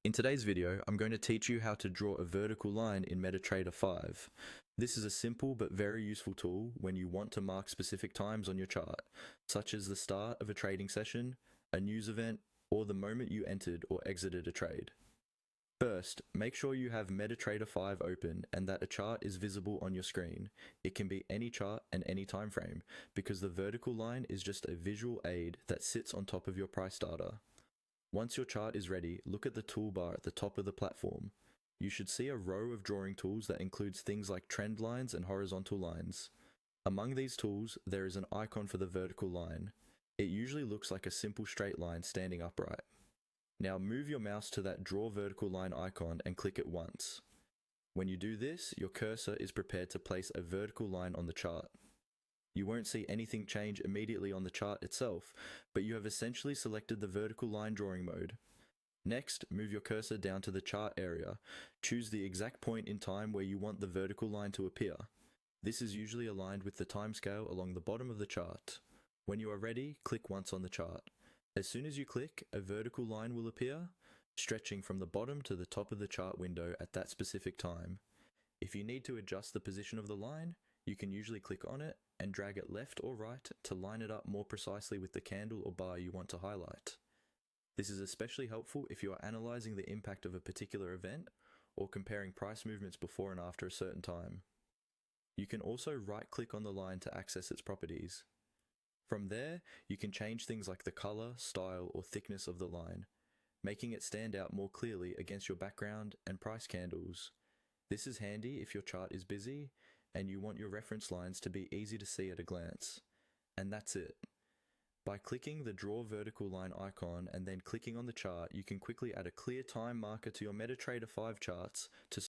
In today's video, I'm going to teach you how to draw a vertical line in MetaTrader 5. This is a simple but very useful tool when you want to mark specific times on your chart, such as the start of a trading session, a news event, or the moment you entered or exited a trade. First, make sure you have MetaTrader 5 open and that a chart is visible on your screen. It can be any chart and any time frame, because the vertical line is just a visual aid that sits on top of your price data. Once your chart is ready, look at the toolbar at the top of the platform. You should see a row of drawing tools that includes things like trend lines and horizontal lines. Among these tools, there is an icon for the vertical line. It usually looks like a simple straight line standing upright. Now move your mouse to that draw vertical line icon and click it once. When you do this, your cursor is prepared to place a vertical line on the chart. You won't see anything change immediately on the chart itself, but you have essentially selected the vertical line drawing mode. Next, move your cursor down to the chart area. Choose the exact point in time where you want the vertical line to appear. This is usually aligned with the timescale along the bottom of the chart. When you are ready, click once on the chart. As soon as you click, a vertical line will appear, stretching from the bottom to the top of the chart window at that specific time. If you need to adjust the position of the line, you can usually click on it and drag it left or right to line it up more precisely with the candle or bar you want to highlight. This is especially helpful if you are analyzing the impact of a particular event or comparing price movements before and after a certain time. You can also right-click on the line to access its properties. From there, you can change things like the color, style, or thickness of the line, making it stand out more clearly against your background and price candles. This is handy if your chart is busy and you want your reference lines to be easy to see at a glance. And that's it. By clicking the draw vertical line icon and then clicking on the chart, you can quickly add a clear time marker to your MetaTrader 5 charts to